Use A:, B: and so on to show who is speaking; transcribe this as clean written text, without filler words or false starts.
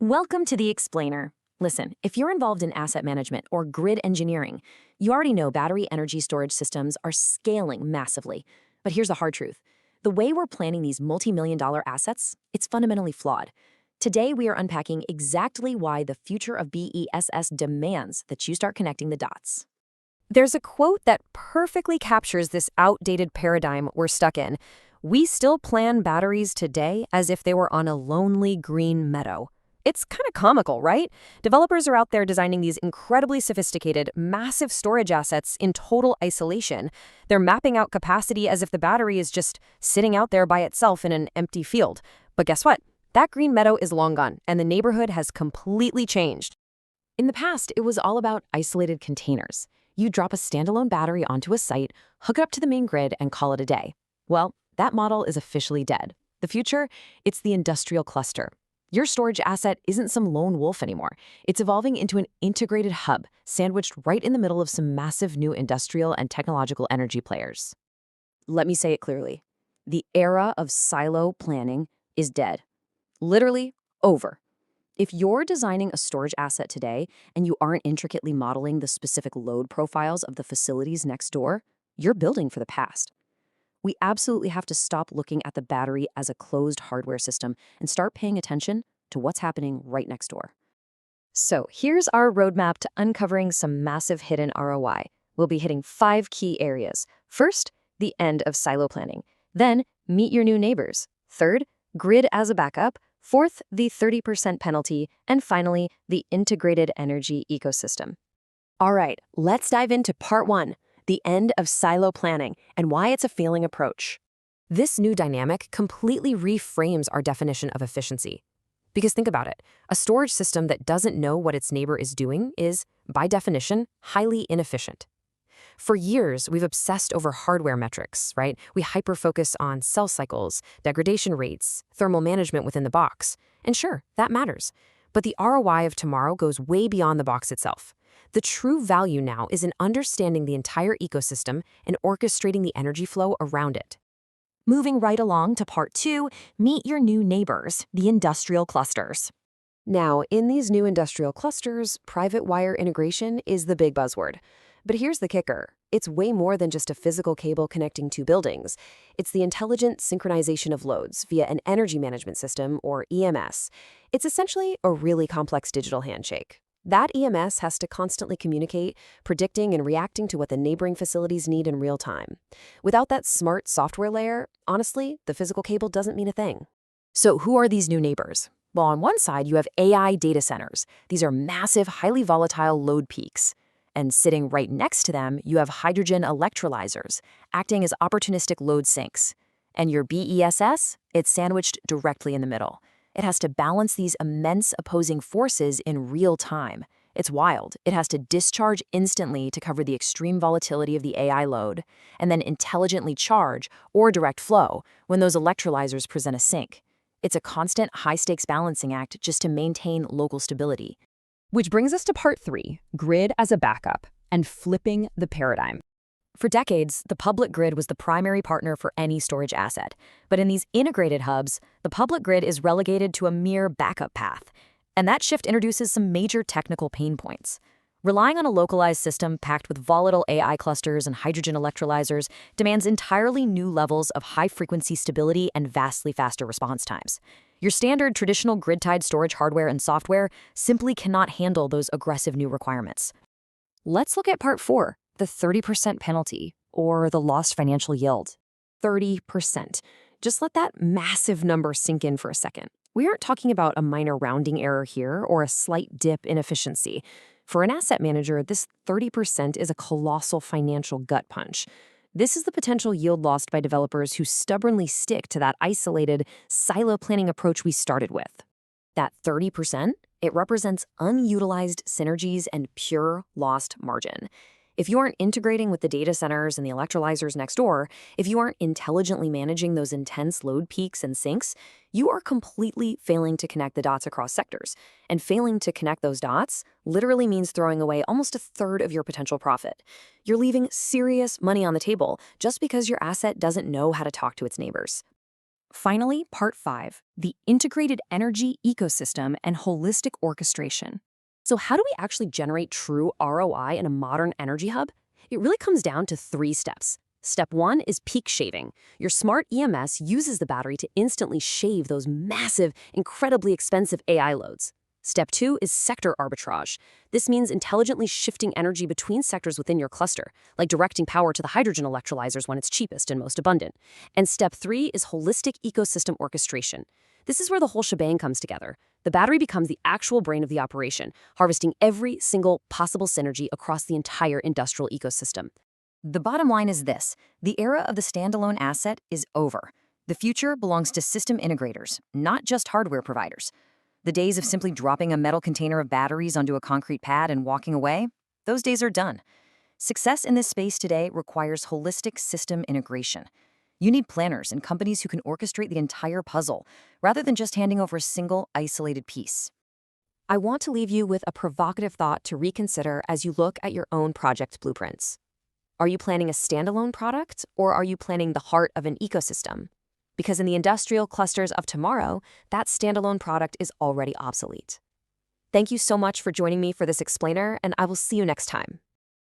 A: Welcome to the Explainer. Listen, if you're involved in asset management or grid engineering, you already know battery energy storage systems are scaling massively. But here's the hard truth. The way we're planning these multi-million-dollar assets, it's fundamentally flawed. Today, we are unpacking exactly why the future of BESS demands that you start connecting the dots.
B: There's a quote that perfectly captures this outdated paradigm we're stuck in. We still plan batteries today as if they were on a lonely green meadow. It's kind of comical, right? Developers are out there designing these incredibly sophisticated, massive storage assets in total isolation. They're mapping out capacity as if the battery is just sitting out there by itself in an empty field. But guess what? That green meadow is long gone, and the neighborhood has completely changed.
A: In the past, it was all about isolated containers. You drop a standalone battery onto a site, hook it up to the main grid, and call it a day. Well, that model is officially dead. The future, it's the industrial cluster. Your storage asset isn't some lone wolf anymore. It's evolving into an integrated hub, sandwiched right in the middle of some massive new industrial and technological energy players. Let me say it clearly. The era of silo planning is dead. Literally over. If you're designing a storage asset today and you aren't intricately modeling the specific load profiles of the facilities next door, you're building for the past. We absolutely have to stop looking at the battery as a closed hardware system and start paying attention to what's happening right next door. So here's our roadmap to uncovering some massive hidden ROI. We'll be hitting 5 key areas. First, the end of silo planning. Then, meet your new neighbors. Third, grid as a backup. Fourth, the 30% penalty. And finally, the integrated energy ecosystem. All right, let's dive into part 1. The end of silo planning, and why it's a failing approach. This new dynamic completely reframes our definition of efficiency. Because think about it, a storage system that doesn't know what its neighbor is doing is, by definition, highly inefficient. For years, we've obsessed over hardware metrics, right? We hyper-focus on cell cycles, degradation rates, thermal management within the box. And sure, that matters. But the ROI of tomorrow goes way beyond the box itself. The true value now is in understanding the entire ecosystem and orchestrating the energy flow around it. Moving right along to part 2, meet your new neighbors, the industrial clusters. Now, in these new industrial clusters, private wire integration is the big buzzword. But here's the kicker. It's way more than just a physical cable connecting two buildings. It's the intelligent synchronization of loads via an energy management system, or EMS. It's essentially a really complex digital handshake. That EMS has to constantly communicate, predicting and reacting to what the neighboring facilities need in real time. Without that smart software layer, honestly, the physical cable doesn't mean a thing. So who are these new neighbors? Well, on one side, you have AI data centers. These are massive, highly volatile load peaks. And sitting right next to them, you have hydrogen electrolyzers, acting as opportunistic load sinks. And your BESS? It's sandwiched directly in the middle. It has to balance these immense opposing forces in real time. It's wild. It has to discharge instantly to cover the extreme volatility of the AI load, and then intelligently charge or direct flow when those electrolyzers present a sink. It's a constant high-stakes balancing act just to maintain local stability.
B: Which brings us to part 3, grid as a backup, and flipping the paradigm.
A: For decades, the public grid was the primary partner for any storage asset. But in these integrated hubs, the public grid is relegated to a mere backup path. And that shift introduces some major technical pain points. Relying on a localized system packed with volatile AI clusters and hydrogen electrolyzers demands entirely new levels of high-frequency stability and vastly faster response times. Your standard traditional grid-tied storage hardware and software simply cannot handle those aggressive new requirements. Let's look at part 4. The 30% penalty, or the lost financial yield. 30%. Just let that massive number sink in for a second. We aren't talking about a minor rounding error here or a slight dip in efficiency. For an asset manager, this 30% is a colossal financial gut punch. This is the potential yield lost by developers who stubbornly stick to that isolated, silo planning approach we started with. That 30%, it represents unutilized synergies and pure lost margin. If you aren't integrating with the data centers and the electrolyzers next door, if you aren't intelligently managing those intense load peaks and sinks, you are completely failing to connect the dots across sectors. And failing to connect those dots literally means throwing away almost a third of your potential profit. You're leaving serious money on the table just because your asset doesn't know how to talk to its neighbors.
B: Finally, part 5, the integrated energy ecosystem and holistic orchestration. So how do we actually generate true ROI in a modern energy hub? It really comes down to 3 steps. Step 1 is peak shaving. Your smart EMS uses the battery to instantly shave those massive, incredibly expensive AI loads. Step 2 is sector arbitrage. This means intelligently shifting energy between sectors within your cluster, like directing power to the hydrogen electrolyzers when it's cheapest and most abundant. And step 3 is holistic ecosystem orchestration. This is where the whole shebang comes together. The battery becomes the actual brain of the operation, harvesting every single possible synergy across the entire industrial ecosystem. The bottom line is this: the era of the standalone asset is over. The future belongs to system integrators, not just hardware providers. The days of simply dropping a metal container of batteries onto a concrete pad and walking away, those days are done. Success in this space today requires holistic system integration. You need planners and companies who can orchestrate the entire puzzle, rather than just handing over a single, isolated piece. I want to leave you with a provocative thought to reconsider as you look at your own project blueprints. Are you planning a standalone product, or are you planning the heart of an ecosystem? Because in the industrial clusters of tomorrow, that standalone product is already obsolete. Thank you so much for joining me for this explainer, and I will see you next time.